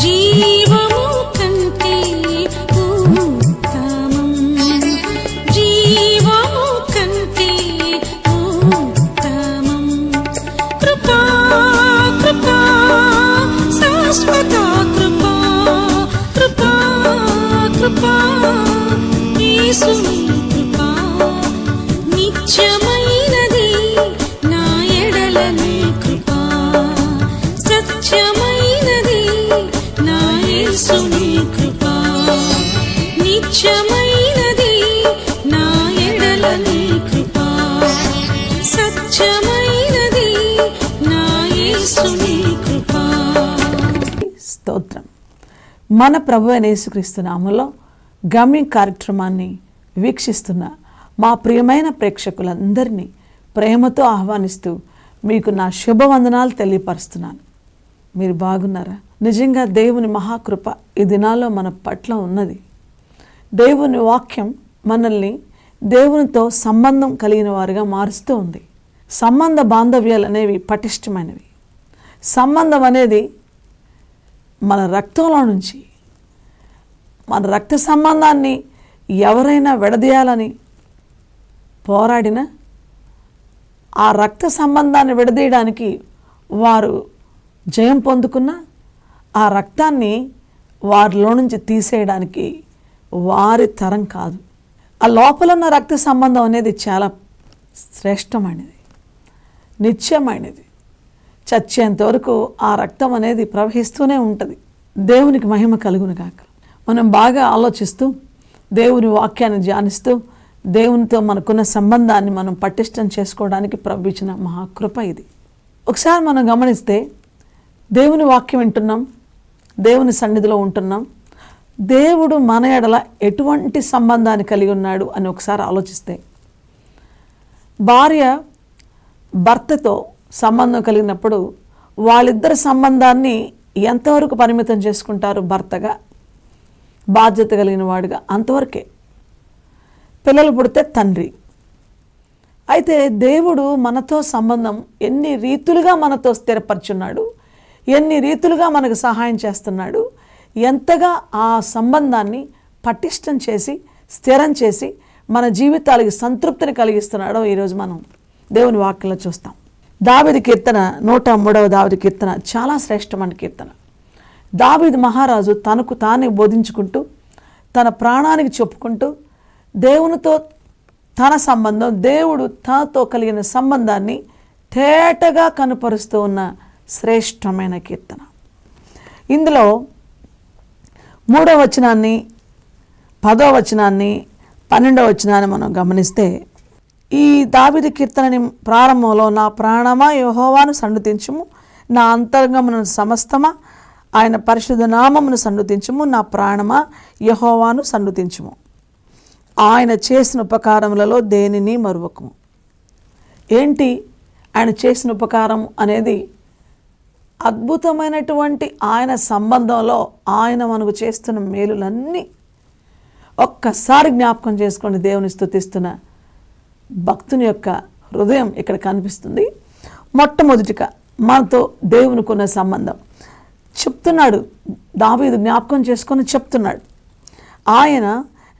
జీవము కంటే ఉత్తమం, జీవము కంటే ఉత్తమం. కృపా కృపా శాశ్వత కృపా, కృపా కృపా యేసుని కృపా నిత్యమైనది నా ఎడల నీ కృపా, సత్యమైనది నా యేసుని కృపా, నిత్యమైనది నా ఎడల నీ కృపా, సత్యమైనది నా యేసుని కృపా. స్తోత్రం. మన ప్రభు అయిన యేసుక్రీస్తు నామములో గమ్యం కార్యక్రమాన్ని వీక్షిస్తున్న మా ప్రియమైన ప్రేక్షకులందరినీ ప్రేమతో ఆహ్వానిస్తూ మీకు నా శుభవందనాలు తెలియపరుస్తున్నాను. మీరు బాగున్నారా? నిజంగా దేవుని మహాకృప ఈ దినాల్లో మన పట్ల ఉన్నది. దేవుని వాక్యం మనల్ని దేవునితో సంబంధం కలిగిన వారుగా మారుస్తూ ఉంది. సంబంధ బాంధవ్యాలు అనేవి పటిష్టమైనవి. సంబంధం అనేది మన రక్తంలో నుంచి, మన రక్త సంబంధాన్ని ఎవరైనా విడదీయాలని పోరాడినా ఆ రక్త సంబంధాన్ని విడదీయడానికి వారు జయం పొందుకున్న ఆ రక్తాన్ని వారిలో నుంచి తీసేయడానికి వారి తరం కాదు. ఆ లోపల ఉన్న రక్త సంబంధం అనేది చాలా శ్రేష్టమైనది, నిత్యమైనది. చచ్చేంత వరకు ఆ రక్తం అనేది ప్రవహిస్తూనే ఉంటుంది. దేవునికి మహిమ కలుగును గాక. మనం బాగా ఆలోచిస్తూ దేవుని వాక్యాన్ని ధ్యానిస్తూ దేవునితో మనకున్న సంబంధాన్ని మనం పటిష్టం చేసుకోవడానికి ప్రభు ఇచ్చిన మహాకృప ఇది. ఒకసారి మనం గమనిస్తే దేవుని వాక్యం వింటున్నాం, దేవుని సన్నిధిలో ఉంటున్నాం. దేవుడు మన ఎడల ఎటువంటి సంబంధాన్ని కలిగి ఉన్నాడు అని ఒకసారి ఆలోచిస్తే, భార్య భర్తతో సంబంధం కలిగినప్పుడు వాళ్ళిద్దరి సంబంధాన్ని ఎంతవరకు పరిమితం చేసుకుంటారు? భర్తగా, బాధ్యత కలిగిన వాడుగా అంతవరకే. పిల్లలు పుడితే తండ్రి. అయితే దేవుడు మనతో సంబంధం ఎన్ని రీతులుగా మనతో స్థిరపరుచున్నాడు, ఎన్ని రీతులుగా మనకు సహాయం చేస్తున్నాడు, ఎంతగా ఆ సంబంధాన్ని పటిష్టం చేసి స్థిరం చేసి మన జీవితాలకి సంతృప్తిని కలిగిస్తున్నాడో ఈరోజు మనం దేవుని వాక్యంలో చూస్తాం. దావీదు కీర్తన 103వ దావీదు కీర్తన చాలా శ్రేష్టమైన కీర్తన. దావీదు మహారాజు తనకు తానే బోధించుకుంటూ తన ప్రాణానికి చెప్పుకుంటూ దేవునితో తన సంబంధం, దేవుడు తనతో కలిగిన సంబంధాన్ని తేటగా కనుపరుస్తూ ఉన్న శ్రేష్టమైన కీర్తన. ఇందులో 3వ వచనాన్ని, 10వ వచనాన్ని, 12వ వచనాన్ని మనం గమనిస్తే, ఈ దావీదు కీర్తనని ప్రారంభంలో నా ప్రాణమా యెహోవాను సన్నుతించుము, నా అంతరంగమును సమస్తమా ఆయన పరిశుద్ధ నామమును సన్నుతించుము, నా ప్రాణమా యెహోవాను సన్నుతించుము, ఆయన చేసిన ఉపకారములలో దేనిని మరువకుము. ఏంటి ఆయన చేసిన ఉపకారం అనేది? అద్భుతమైనటువంటి ఆయన సంబంధంలో ఆయన మనకు చేస్తున్న మేలులన్నీ ఒక్కసారి జ్ఞాపకం చేసుకొని దేవుని స్తుతిస్తున్న భక్తుని యొక్క హృదయం ఇక్కడ కనిపిస్తుంది. మొట్టమొదటిగా మనతో దేవునికున్న సంబంధం చెప్తున్నాడు. దావీదు జ్ఞాపకం చేసుకొని చెప్తున్నాడు, ఆయన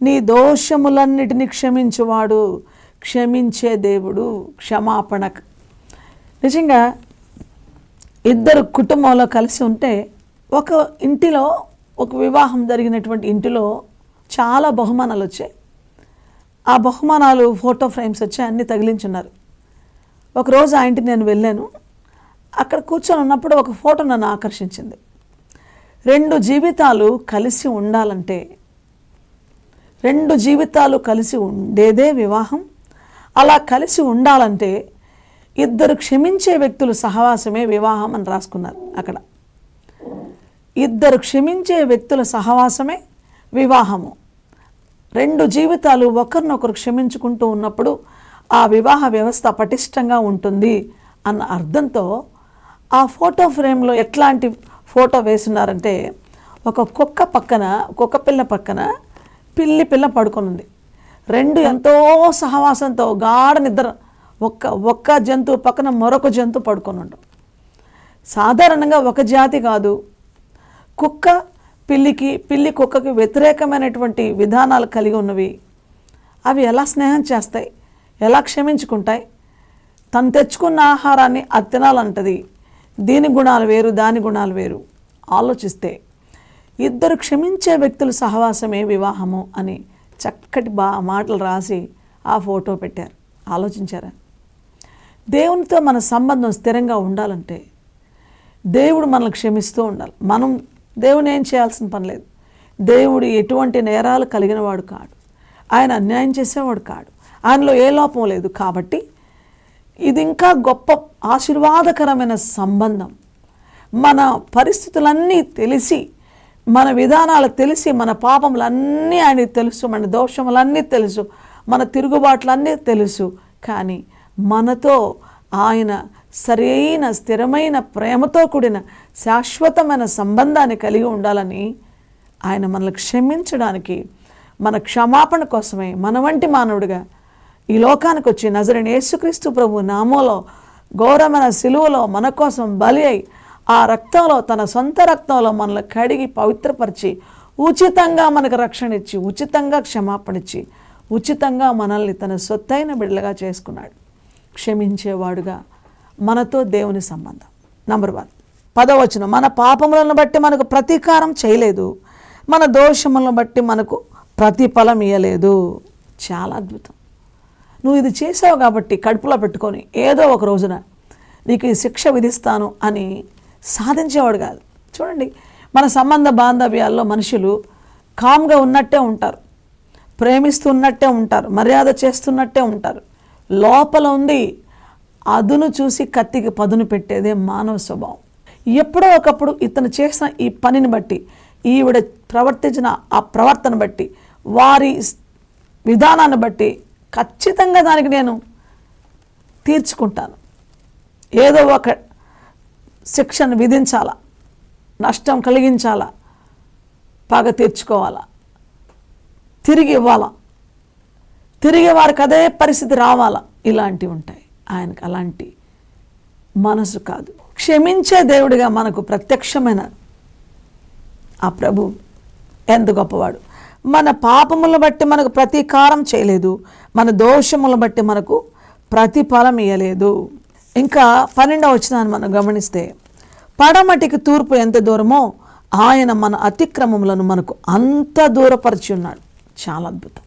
నీ దోషములన్నిటినీ క్షమించువాడు, క్షమించే దేవుడు, క్షమాపణ. నిజంగా ఇద్దరు కుటుంబంలో కలిసి ఉంటే, ఒక ఇంటిలో, ఒక వివాహం జరిగినటువంటి ఇంటిలో చాలా బహుమానాలు వచ్చాయి. ఆ బహుమానాలు ఫోటో ఫ్రేమ్స్ వచ్చాయి, అన్నీ తగిలించున్నారు. ఒకరోజు ఆ ఇంటికి నేను వెళ్ళాను. అక్కడ కూర్చొని ఉన్నప్పుడు ఒక ఫోటో నన్ను ఆకర్షించింది. 2 జీవితాలు కలిసి ఉండాలంటే, 2 జీవితాలు కలిసి ఉండేదే వివాహం. అలా కలిసి ఉండాలంటే ఇద్దరు క్షమించే వ్యక్తుల సహవాసమే వివాహం అని రాసుకున్నారు అక్కడ. ఇద్దరు క్షమించే వ్యక్తుల సహవాసమే వివాహము. 2 జీవితాలు ఒకరినొకరు క్షమించుకుంటూ ఉన్నప్పుడు ఆ వివాహ వ్యవస్థ పటిష్టంగా ఉంటుంది అన్న అర్థంతో ఆ ఫోటో ఫ్రేమ్లో ఎట్లాంటి ఫోటో వేస్తున్నారంటే, ఒక కుక్క పిల్ల పక్కన పిల్లి పిల్ల పడుకొని ఉంది. 2 ఎంతో సహవాసంతో గాఢ నిద్ర, ఒక్క జంతువు పక్కన మరొక జంతువు పడుకొని ఉండడం. సాధారణంగా ఒక జాతి కాదు, కుక్క పిల్లి కుక్కకి వ్యతిరేకమైనటువంటి విధానాలు కలిగి ఉన్నవి. అవి ఎలా స్నేహం చేస్తాయి, ఎలా క్షమించుకుంటాయి? తను తెచ్చుకున్న ఆహారాన్ని అది తినాలంటది. దీని గుణాలు వేరు, దాని గుణాలు వేరు. ఆలోచిస్తే ఇద్దరు క్షమించే వ్యక్తుల సహవాసమే వివాహము అని చక్కటి మాటలు రాసి ఆ ఫోటో పెట్టారు. ఆలోచించారా? దేవునితో మన సంబంధం స్థిరంగా ఉండాలంటే దేవుడు మనల్ని క్షమిస్తూ ఉండాలి. మనం దేవుని ఏం చేయాల్సిన పని లేదు. దేవుడు ఎటువంటి నేరాలు కలిగిన వాడు కాడు, ఆయన అన్యాయం చేసేవాడు కాడు, ఆయనలో ఏ లోపం లేదు. కాబట్టి ఇది ఇంకా గొప్ప ఆశీర్వాదకరమైన సంబంధం. మన పరిస్థితులన్నీ తెలిసి, మన విధానాలు తెలిసి, మన పాపములన్నీ ఆయనకి తెలుసు, మన దోషములన్నీ తెలుసు, మన తిరుగుబాట్లన్నీ తెలుసు. కానీ మనతో ఆయన సరైన స్థిరమైన ప్రేమతో కూడిన శాశ్వతమైన సంబంధాన్ని కలిగి ఉండాలని ఆయన మనల్ని క్షమించడానికి, మన క్షమాపణ కోసమే మన వంటి మానవుడిగా ఈ లోకానికి వచ్చి నజరేయుడైన యేసుక్రీస్తు ప్రభు నామంలో ఘోరమైన సిలువలో మన కోసం బలి అయి ఆ రక్తంలో, తన సొంత రక్తంలో మనల్ని కడిగి పవిత్రపరిచి ఉచితంగా మనకు రక్షణ ఇచ్చి, ఉచితంగా క్షమాపణ ఇచ్చి, ఉచితంగా మనల్ని తన సొత్తైన బిడ్డలుగా చేసుకున్నాడు. క్షమించేవాడుగా మనతో దేవుని సంబంధం. నంబర్ 1, 10వ వచనం, మన పాపములను బట్టి మనకు ప్రతీకారం చేయలేదు, మన దోషములను బట్టి మనకు ప్రతిఫలం ఇయ్యలేదు. చాలా అద్భుతం. నువ్వు ఇది చేసావు కాబట్టి కడుపులో పెట్టుకొని ఏదో ఒక రోజున నీకు ఈ శిక్ష విధిస్తాను అని సాధించేవాడు కాదు. చూడండి, మన సంబంధ బాంధవ్యాల్లో మనుషులు కామ్గా ఉన్నట్టే ఉంటారు, ప్రేమిస్తున్నట్టే ఉంటారు, మర్యాద చేస్తున్నట్టే ఉంటారు. లోపల ఉంది అదును చూసి కత్తికి పదును పెట్టేదే మానవ స్వభావం. ఎప్పుడో ఒకప్పుడు ఇతను చేసిన ఈ పనిని బట్టి, ఈవిడ ప్రవర్తించిన ఆ ప్రవర్తన బట్టి, వారి విధానాన్ని బట్టి ఖచ్చితంగా దానికి నేను తీర్చుకుంటాను, ఏదో ఒక శిక్షను విధించాలా, నష్టం కలిగించాలా, పగ తీర్చుకోవాలా, తిరిగి ఇవ్వాలా, తిరిగి వారికి అదే పరిస్థితి రావాలా, ఇలాంటివి ఉంటాయి. ఆయనకు అలాంటి మనసు కాదు. క్షమించే దేవుడిగా మనకు ప్రత్యక్షమైన ఆ ప్రభు ఎంత గొప్పవాడు. మన పాపములను బట్టి మనకు ప్రతీకారం చేయలేదు, మన దోషములను బట్టి మనకు ప్రతిఫలం ఇయ్యలేదు. ఇంకా 12వ వచనాన్ని మనం గమనిస్తే, పడమటికి తూర్పు ఎంత దూరమో ఆయన మన అతిక్రమములను మనకు అంత దూరపరిచి ఉన్నాడు. చాలా అద్భుతం.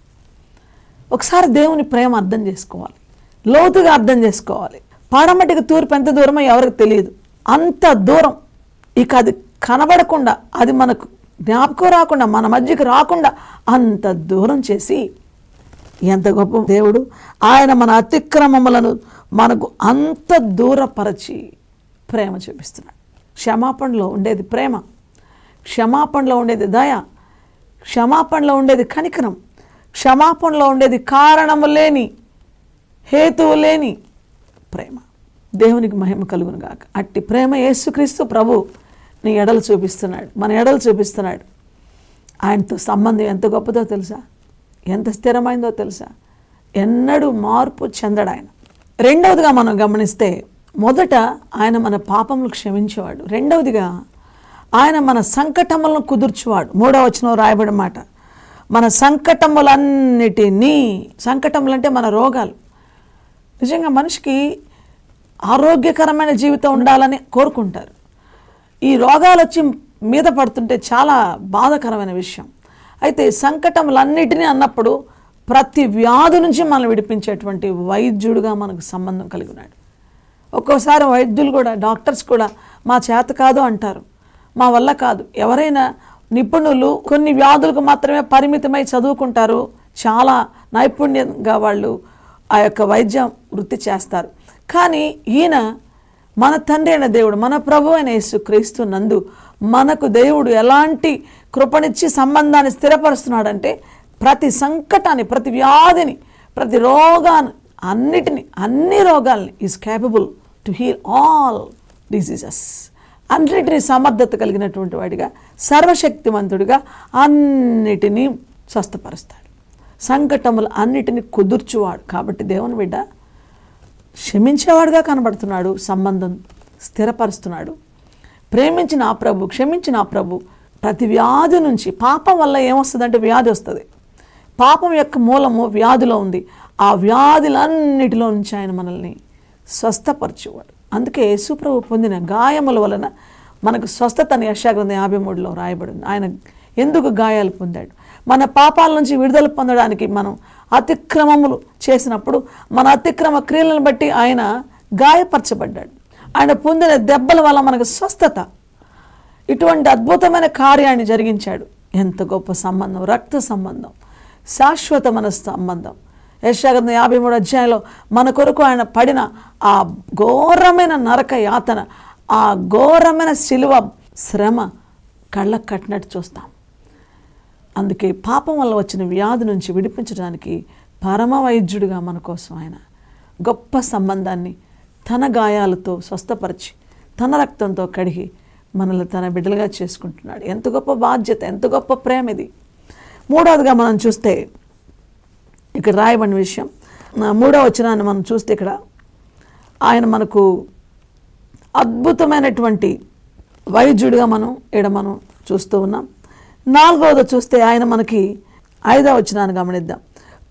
ఒకసారి దేవుని ప్రేమ అర్థం చేసుకోవాలి, లోతుగా అర్థం చేసుకోవాలి. పడమటికి తూర్పు ఎంత దూరమో ఎవరికి తెలియదు. అంత దూరం, ఇక అది కనబడకుండా, అది మనకు జ్ఞాపకం రాకుండా, మన మధ్యకి రాకుండా అంత దూరం చేసి, ఎంత గొప్ప దేవుడు! ఆయన మన అతిక్రమములను మనకు అంత దూరపరచి ప్రేమ చూపిస్తున్నాడు. క్షమాపణలో ఉండేది ప్రేమ, క్షమాపణలో ఉండేది దయ, క్షమాపణలో ఉండేది కనికరం, క్షమాపణలో ఉండేది కారణము లేని, హేతువు లేని ప్రేమ. దేవునికి మహిమ కలుగును గాక. అట్టి ప్రేమ యేసుక్రీస్తు ప్రభు నీ ఎడలు చూపిస్తున్నాడు, మన ఎడలు చూపిస్తున్నాడు. ఆయనతో సంబంధం ఎంత గొప్పదో తెలుసా, ఎంత స్థిరమైందో తెలుసా. ఎన్నడూ మార్పు చెందడు ఆయన. రెండవదిగా మనం గమనిస్తే, మొదట ఆయన మన పాపములు క్షమించేవాడు. రెండవదిగా ఆయన మన సంకటములను కుదుర్చువాడు. 3వ వచనం రాయబడిన మాట, మన సంకటములన్నిటినీ, సంకటములు అంటే మన రోగాలు. నిజంగా మనిషికి ఆరోగ్యకరమైన జీవితం ఉండాలని కోరుకుంటారు. ఈ రోగాలు వచ్చి మీద పడుతుంటే చాలా బాధాకరమైన విషయం. అయితే సంకటములన్నిటినీ అన్నప్పుడు ప్రతి వ్యాధి నుంచి మనం విడిపించేటువంటి వైద్యుడిగా మనకు సంబంధం కలిగి ఉన్నాడు. ఒక్కోసారి వైద్యులు కూడా, డాక్టర్స్ కూడా మా చేత కాదు అంటారు, మా వల్ల కాదు. ఎవరైనా నిపుణులు కొన్ని వ్యాధులకు మాత్రమే పరిమితమై చదువుకుంటారు, చాలా నైపుణ్యంగా వాళ్ళు ఆ యొక్క వైద్య వృత్తి చేస్తారు. కానీ ఈయన మన తండ్రి అయిన దేవుడు, మన ప్రభు అయిన యేసుక్రీస్తు నందు మనకు దేవుడు ఎలాంటి కృపనిచ్చి సంబంధాన్ని స్థిరపరుస్తున్నాడంటే, ప్రతి సంకటాన్ని, ప్రతి వ్యాధిని, ప్రతి రోగాన్ని, అన్ని రోగాల్ని is capable to heal all diseases. అన్నిటినీ సమర్థత కలిగినటువంటి వాడిగా, సర్వశక్తివంతుడిగా అన్నిటినీ స్వస్థపరుస్తాడు. సంకటములు అన్నిటినీ కుదుర్చువాడు. కాబట్టి దేవుని బిడ్డ క్షమించేవాడుగా కనబడుతున్నాడు, సంబంధం స్థిరపరుస్తున్నాడు. ప్రేమించిన ఆ ప్రభు, క్షమించిన ఆ ప్రభు ప్రతి వ్యాధి నుంచి, పాపం వల్ల ఏమొస్తుందంటే వ్యాధి వస్తుంది. పాపం యొక్క మూలము వ్యాధిలో ఉంది. ఆ వ్యాధులన్నిటిలో నుంచి ఆయన మనల్ని స్వస్థపరిచేవాడు. అందుకే యేసుప్రభు పొందిన గాయముల వలన మనకు స్వస్థత అని యెషయా 53లో రాయబడింది. ఆయన ఎందుకు గాయాలు పొందాడు? మన పాపాల నుంచి విడుదల పొందడానికి మనం అతిక్రమములు చేసినప్పుడు మన అతిక్రమ క్రియలను బట్టి ఆయన గాయపరచబడ్డాడు. ఆయన పొందిన దెబ్బల వల్ల మనకు స్వస్థత. ఇటువంటి అద్భుతమైన కార్యాన్ని జరిగించాడు. ఎంత గొప్ప సంబంధం! రక్త సంబంధం, శాశ్వతమైన సంబంధం. యెషయా 53 మన కొరకు ఆయన పడిన ఆ ఘోరమైన నరక యాతన, ఆ ఘోరమైన శిలువ శ్రమ కళ్ళకు కట్టినట్టు చూస్తాం. అందుకే పాపం వల్ల వచ్చిన వ్యాధి నుంచి విడిపించడానికి పరమ వైద్యుడిగా మన కోసం ఆయన గొప్ప సంబంధాన్ని తన గాయాలతో స్వస్థపరిచి తన రక్తంతో కడిగి మనల్ని తన బిడ్డలుగా చేసుకుంటున్నాడు. ఎంత గొప్ప బాధ్యత, ఎంత గొప్ప ప్రేమ ఇది. మూడవదిగా మనం చూస్తే ఇక్కడ రాయబడిన విషయం, 3వ వచనాన్ని మనం చూస్తే ఇక్కడ ఆయన మనకు అద్భుతమైనటువంటి వైద్యుడిగా మనం చూస్తూ ఉన్నాం. 4వది చూస్తే ఆయన మనకి 5వ వచనాన్ని గమనిద్దాం.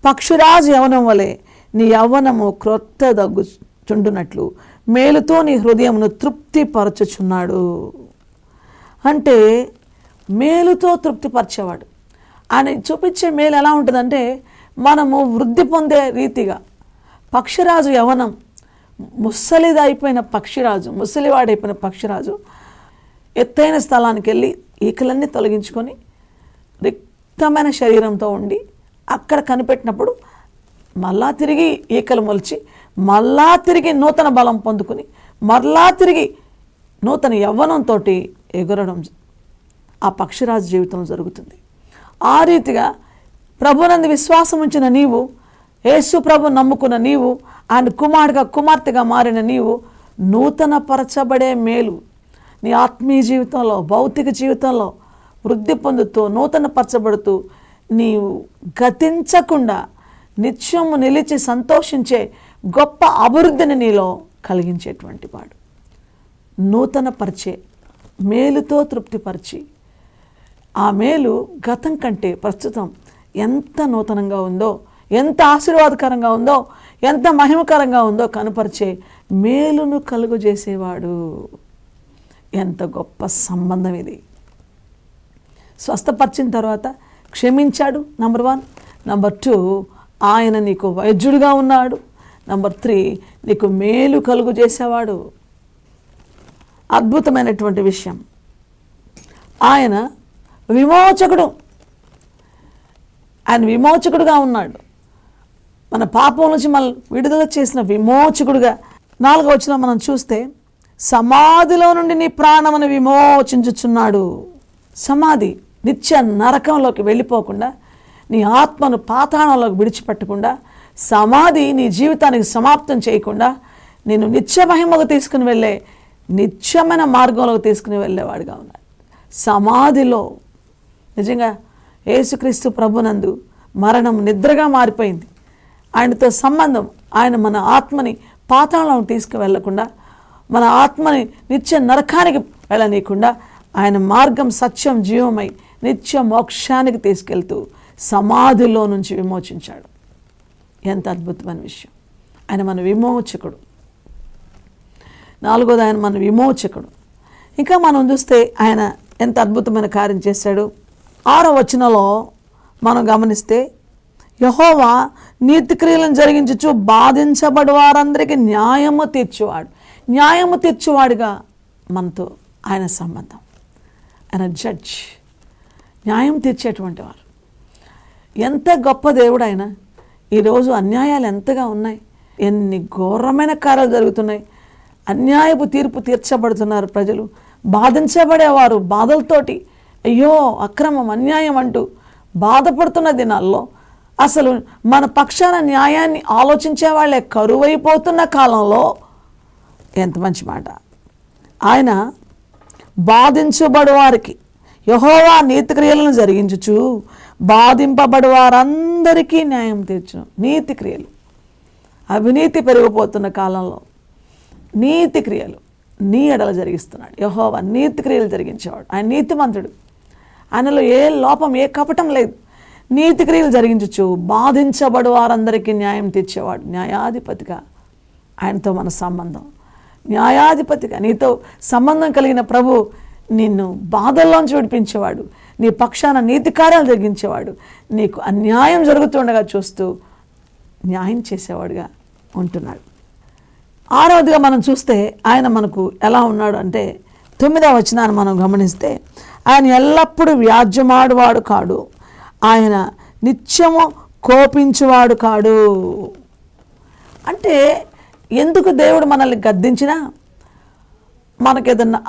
పక్షిరాజు యవనం వలె నీ యవ్వనము క్రొత్త దగ్గుచుండునట్లు మేలుతో నీ హృదయమును తృప్తిపరచుచున్నాడు. అంటే మేలుతో తృప్తిపరిచేవాడు. ఆయన చూపించే మేలు ఎలా ఉంటుందంటే మనము వృద్ధి పొందే రీతిగా. పక్షిరాజు యవనం, ముసలిదైపోయిన పక్షిరాజు, ముసలివాడైపోయిన పక్షిరాజు ఎత్తైన స్థలానికి వెళ్ళి ఈకలన్నీ తొలగించుకొని రిక్తమైన శరీరంతో ఉండి అక్కడ కనిపెట్టినప్పుడు మళ్ళా తిరిగి ఈకలు మొలిచి మళ్ళా తిరిగి నూతన బలం పొందుకుని మళ్ళా తిరిగి నూతన యవ్వనంతో ఎగురడం ఆ పక్షిరాజు జీవితంలో జరుగుతుంది. ఆ రీతిగా ప్రభునందు విశ్వాసం ఉంచిన నీవు, యేసు ప్రభు నమ్ముకున్న నీవు, ఆయన కుమార్తెగా మారిన నీవు నూతన పరచబడే మేలు నీ ఆత్మీయ జీవితంలో, భౌతిక జీవితంలో వృద్ధి పొందుతూ నూతన పరచబడుతూ నీవు గతించకుండా నిత్యము నిలిచి సంతోషించే గొప్ప అభివృద్ధిని నీలో కలిగించేటువంటి వాడు. నూతన పరిచే మేలుతో తృప్తిపరిచి ఆ మేలు గతం కంటే ప్రస్తుతం ఎంత నూతనంగా ఉందో, ఎంత ఆశీర్వాదకరంగా ఉందో, ఎంత మహిమకరంగా ఉందో కనుపరిచే మేలును కలుగజేసేవాడు. ఎంత గొప్ప సంబంధం ఇది. స్వస్థపరిచిన తర్వాత క్షమించాడు, నంబర్ 1. నంబర్ 2, ఆయన నీకు వైద్యుడిగా ఉన్నాడు. నంబర్ 3, నీకు మేలు కలుగు చేసేవాడు. అద్భుతమైనటువంటి విషయం. ఆయన విమోచకుడు. ఆయన విమోచకుడుగా ఉన్నాడు. మన పాపం నుంచి మనం విడుదల చేసిన విమోచకుడుగా. 4వ వచనం మనం చూస్తే సమాధిలో నుండి నీ ప్రాణమును విమోచించుచున్నాడు. సమాధి, నిత్య నరకంలోకి వెళ్ళిపోకుండా, నీ ఆత్మను పాతాళంలోకి విడిచిపెట్టకుండా, సమాధి నీ జీవితానికి సమాప్తం చేయకుండా నేను నిత్య మహిమకు తీసుకుని వెళ్ళే నిత్యమైన మార్గంలోకి తీసుకుని వెళ్ళేవాడిగా ఉన్నాడు. సమాధిలో నిజంగా యేసుక్రీస్తు ప్రభునందు మరణం నిద్రగా మారిపోయింది. ఆయనతో సంబంధం, ఆయన మన ఆత్మని పాతాళం తీసుకువెళ్లకుండా, మన ఆత్మని నిత్య నరకానికి వెళ్ళనీయకుండా ఆయన మార్గం, సత్యం, జీవమై నిత్య మోక్షానికి తీసుకెళ్తూ సమాధిలో నుంచి విమోచించాడు. ఎంత అద్భుతమైన విషయం. ఆయన మన విమోచకుడు. 4వది, ఆయన మన విమోచకుడు. ఇంకా మనం చూస్తే ఆయన ఎంత అద్భుతమైన కార్యం చేశాడు. 6వ వచనంలో మనం గమనిస్తే యెహోవా నీతి క్రియలను జరిగించుచు బాధించబడి వారందరికీ న్యాయము తీర్చువాడు. న్యాయము తీర్చువాడుగా మనతో ఆయన సంబంధం. ఆయన జడ్జ్, న్యాయం తీర్చేటువంటి వారు. ఎంత గొప్ప దేవుడు ఆయన. ఈరోజు అన్యాయాలు ఎంతగా ఉన్నాయి, ఎన్ని ఘోరమైన కార్యాలు జరుగుతున్నాయి. అన్యాయపు తీర్పు తీర్చబడుతున్నారు ప్రజలు. బాధించబడేవారు బాధలతోటి అయ్యో అక్రమం, అన్యాయం అంటూ బాధపడుతున్న దినాల్లో అసలు మన పక్షాన న్యాయాన్ని ఆలోచించే వాళ్ళే కరువైపోతున్న కాలంలో ఎంత మంచి మాట. ఆయన బాధించబడు వారికి యెహోవా నీతి క్రియలను జరిగించుచు బాధింపబడు వారందరికీ న్యాయం తీర్చును. నీతి క్రియలు, అవినీతి పెరిగిపోతున్న కాలంలో నీతి క్రియలు నీ ఎడల జరిగిస్తున్నాడు. యెహోవా నీతి క్రియలు జరిగించేవాడు. ఆయన నీతిమంతుడు. ఆయనలో ఏ లోపం, ఏ కపటం లేదు. నీతి క్రియలు జరిగించచ్చు, బాధించబడు వారందరికీ న్యాయం తీర్చేవాడు. న్యాయాధిపతిగా ఆయనతో మన సంబంధం. న్యాయాధిపతిగా నీతో సంబంధం కలిగిన ప్రభు నిన్ను బాధల్లోంచి విడిపించేవాడు, నీ పక్షాన నీతి కార్యాలు జరిగించేవాడు, నీకు అన్యాయం జరుగుతుండగా చూస్తూ న్యాయం చేసేవాడుగా ఉంటున్నాడు. 6వదిగా మనం చూస్తే ఆయన మనకు ఎలా ఉన్నాడు అంటే 9వ వచనాన్ని మనం గమనిస్తే, ఆయన ఎల్లప్పుడూ వ్యాజ్యమాడువాడు కాడు, ఆయన నిత్యము కోపించువాడు కాడు. అంటే ఎందుకు దేవుడు మనల్ని గద్దించినా మనకేదన్నా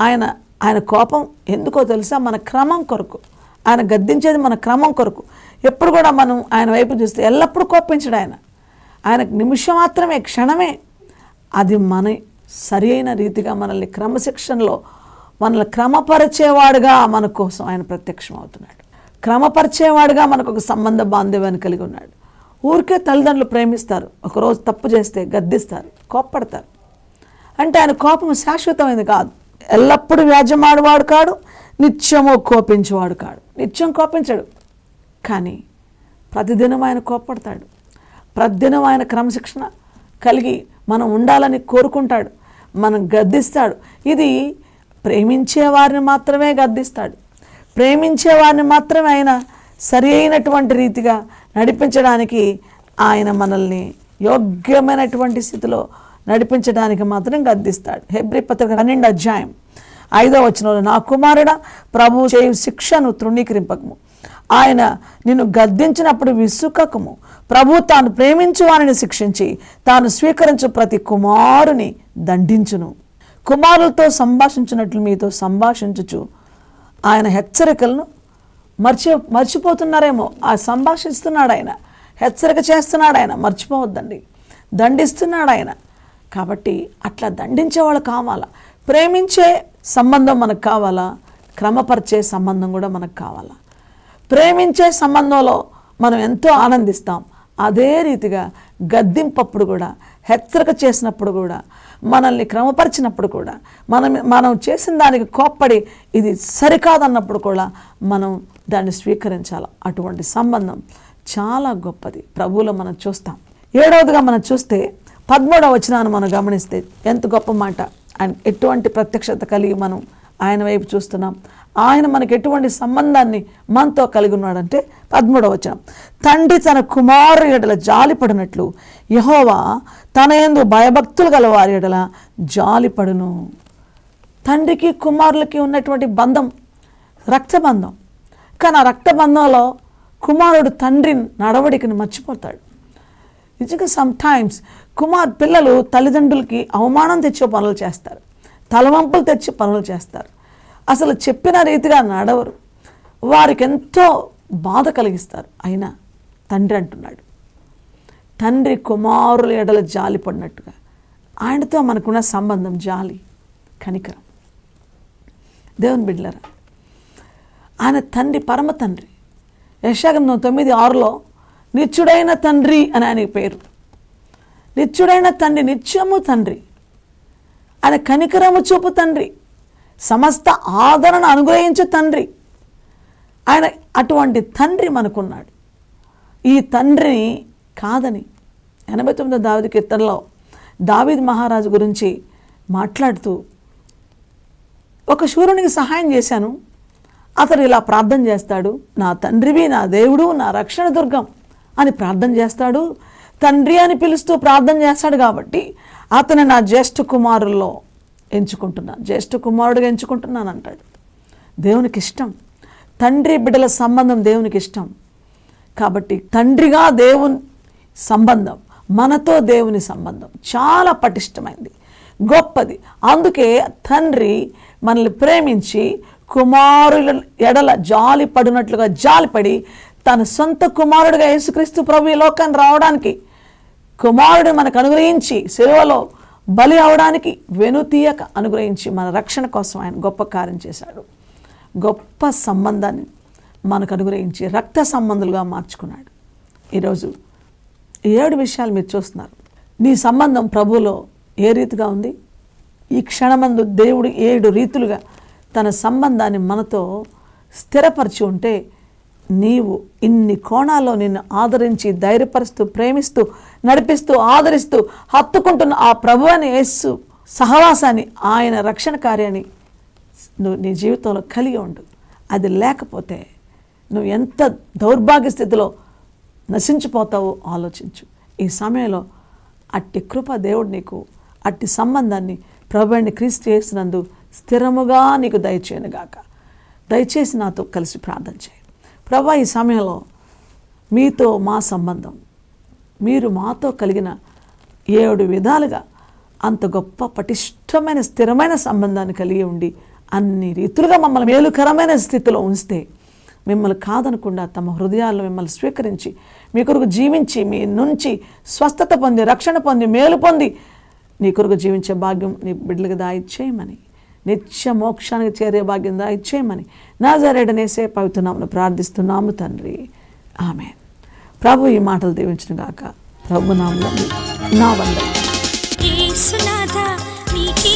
ఆయన కోపం ఎందుకో తెలుసా? మన క్రమం కొరకు. ఆయన గద్దించేది మన క్రమం కొరకు. ఎప్పుడు కూడా మనం ఆయన వైపు చూస్తే ఎల్లప్పుడూ కోపించడు ఆయనకు నిమిషం మాత్రమే, క్షణమే. అది మన సరి అయిన రీతిగా మనల్ని క్రమశిక్షణలో మనల్ని క్రమపరిచేవాడుగా మన కోసం ఆయన ప్రత్యక్షం అవుతున్నాడు. క్రమపరిచేవాడుగా మనకు ఒక సంబంధ బాంధవ్యాన్ని కలిగి ఉన్నాడు. ఊరికే తల్లిదండ్రులు ప్రేమిస్తారు, ఒకరోజు తప్పు చేస్తే గద్దిస్తారు, కోప్పడతారు. అంటే ఆయన కోపం శాశ్వతమైనది కాదు. ఎల్లప్పుడూ వ్యాజ్యమాడువాడు కాడు, నిత్యము కోపించేవాడు కాడు. నిత్యం కోపించడు, కానీ ప్రతిదినం ఆయన కోప్పడతాడు. ప్రతిదినం ఆయన క్రమశిక్షణ కలిగి మనం ఉండాలని కోరుకుంటాడు, మనం గద్దిస్తాడు. ఇది ప్రేమించే వారిని మాత్రమే గద్దిస్తాడు. ప్రేమించే వారిని మాత్రమే ఆయన సరి అయినటువంటి రీతిగా నడిపించడానికి, ఆయన మనల్ని యోగ్యమైనటువంటి స్థితిలో నడిపించడానికి మాత్రం గద్దిస్తాడు. హెబ్రీ పత్రిక 12వ అధ్యాయం 5వ వచనంలో, నా కుమారుడా, ప్రభువు చేయు శిక్షను తృణీకరింపకము, ఆయన నిన్ను గద్దించినప్పుడు విసుకకము. ప్రభు తాను ప్రేమించు వారిని శిక్షించి తాను స్వీకరించు ప్రతి కుమారుని దండించును. కుమారులతో సంభాషించినట్లు మీతో సంభాషించుచు ఆయన హెచ్చరికలను మర్చిపోతున్నారేమో. ఆ సంభాషిస్తున్నాడు ఆయన, హెచ్చరిక చేస్తున్నాడు ఆయన, మర్చిపోవద్దండి. దండిస్తున్నాడు ఆయన. కాబట్టి అట్లా దండించే వాళ్ళు కావాలా? ప్రేమించే సంబంధం మనకు కావాలా? క్రమపరిచే సంబంధం కూడా మనకు కావాలా? ప్రేమించే సంబంధంలో మనం ఎంతో ఆనందిస్తాం. అదే రీతిగా గద్దింపప్పుడు కూడా, హెచ్చరిక చేసినప్పుడు కూడా, మనల్ని క్రమపరిచినప్పుడు కూడా, మనం చేసిన దానికి కోప్పడి ఇది సరికాదన్నప్పుడు కూడా మనం దాన్ని స్వీకరించాలి. అటువంటి సంబంధం చాలా గొప్పది ప్రభువులో మనం చూస్తాం. 7వదిగా మనం చూస్తే 13వ వచనాన్ని మనం గమనిస్తే ఎంత గొప్ప మాట. ఆయన ఎటువంటి ప్రత్యక్షత కలిగి మనం ఆయన వైపు చూస్తున్నాం. ఆయన మనకి ఎటువంటి సంబంధాన్ని మనతో కలిగి ఉన్నాడంటే 13వ వచనం, తండ్రి తన కుమారు ఎడల జాలిపడినట్లు యెహోవా తన యందు భయభక్తులు గల వారి ఎడల జాలిపడును. తండ్రికి కుమారులకి ఉన్నటువంటి బంధం రక్తబంధం. కానీ ఆ రక్తబంధంలో కుమారుడు తండ్రి నడవడికని మర్చిపోతాడు. నిజంగా సమ్టైమ్స్ పిల్లలు తల్లిదండ్రులకి అవమానం తెచ్చే పనులు చేస్తారు, తలవంపులు తెచ్చే పనులు చేస్తారు, అసలు చెప్పిన రీతిగా నడవరు, వారికి ఎంతో బాధ కలిగిస్తారు. అయినా తండ్రి అంటున్నాడు, తండ్రి కుమారుల ఎడల జాలి పడినట్టుగా ఆయనతో మనకున్న సంబంధం జాలి, కనికరం. దేవుని బిడ్డలారా, ఆయన తండ్రి, పరమ తండ్రి. యెషయా 9:6లో నిత్యుడైన తండ్రి అని ఆయనకి పేరు. నిత్యుడైన తండ్రి, నిత్యము తండ్రి, ఆయన కనికరము చూపు తండ్రి, సమస్త ఆదరణ అనుగ్రహించే తండ్రి. ఆయన అటువంటి తండ్రి మనకున్నాడు. ఈ తండ్రిని కాదని 89వ దావీదు కీర్తనలో దావీదు మహారాజు గురించి మాట్లాడుతూ, ఒక శూరునికి సహాయం చేశాను, అతడు ఇలా ప్రార్థన చేస్తాడు, నా తండ్రివి, నా దేవుడు, నా రక్షణ దుర్గం అని ప్రార్థన చేస్తాడు. తండ్రి అని పిలుస్తూ ప్రార్థన చేస్తాడు కాబట్టి అతను నా జ్యేష్ఠ కుమారుల్లో ఎంచుకుంటున్నాను, జ్యేష్ఠ కుమారుడిగా ఎంచుకుంటున్నాను అంటాడు. దేవునికి ఇష్టం, తండ్రి బిడ్డల సంబంధం దేవునికి ఇష్టం. కాబట్టి తండ్రిగా దేవుని సంబంధం, మనతో దేవుని సంబంధం చాలా పటిష్టమైంది, గొప్పది. అందుకే తండ్రి మనల్ని ప్రేమించి కుమారుల ఎడల జాలి పడినట్లుగా జాలిపడి తన సొంత కుమారుడిగా యేసుక్రీస్తు ప్రభు ఈ లోకాన్ని రావడానికి, కుమారుడు మనకు అనుగ్రహించి శిలువలో బలి అవడానికి వెనుతీయక అనుగ్రహించి మన రక్షణ కోసం ఆయన గొప్ప కార్యం చేశాడు. గొప్ప సంబంధాన్ని మనకు అనుగ్రహించి రక్త సంబంధులుగా మార్చుకున్నాడు. ఈరోజు 7 విషయాలు మీరు చూస్తున్నారు. నీ సంబంధం ప్రభువులో ఏ రీతిగా ఉంది? ఈ క్షణమందు దేవుడు 7 రీతులుగా తన సంబంధాన్ని మనతో స్థిరపరిచి ఉంటే నీవు ఇన్ని కోణాల్లో నిన్ను ఆదరించి ధైర్యపరుస్తూ ప్రేమిస్తూ నడిపిస్తూ ఆదరిస్తూ హత్తుకుంటున్న ఆ ప్రభువైన యేసు సహవాసాన్ని, ఆయన రక్షణ కార్యాన్ని నువ్వు నీ జీవితంలో కలిగి ఉండు. అది లేకపోతే నువ్వు ఎంత దౌర్భాగ్య స్థితిలో నశించిపోతావో ఆలోచించు. ఈ సమయంలో అట్టి కృప దేవుడు నీకు, అట్టి సంబంధాన్ని ప్రభువైన క్రీస్తు యేసునందు స్థిరముగా నీకు దయచేయనుగాక. దయచేసి నాతో కలిసి ప్రార్థన చేయి. ప్రభా, ఈ సమయంలో మీతో మా సంబంధం, మీరు మాతో కలిగిన 7 విధాలుగా అంత గొప్ప పటిష్టమైన స్థిరమైన సంబంధాన్ని కలిగి ఉండి అన్ని రీతులుగా మమ్మల్ని మేలుకరమైన స్థితిలో ఉంచితే, మిమ్మల్ని కాదనకుండా తమ హృదయాల్లో మిమ్మల్ని స్వీకరించి మీ కొరకు జీవించి మీ నుంచి స్వస్థత పొంది రక్షణ పొంది మేలు పొంది నీ కొరకు జీవించే భాగ్యం నీ బిడ్డలకు దయచేయమని, నిత్య మోక్షానికి చేరే భాగ్యం దయచేయమని నజరేయుడనేసే పవిత్ర నామమున ప్రార్థిస్తున్నాము తండ్రి, ఆమేన్. ప్రభు ఈ మాటలు దీవించును గాక. ప్రభు నామములో నా వందనాలు. యేసునాథ నీకే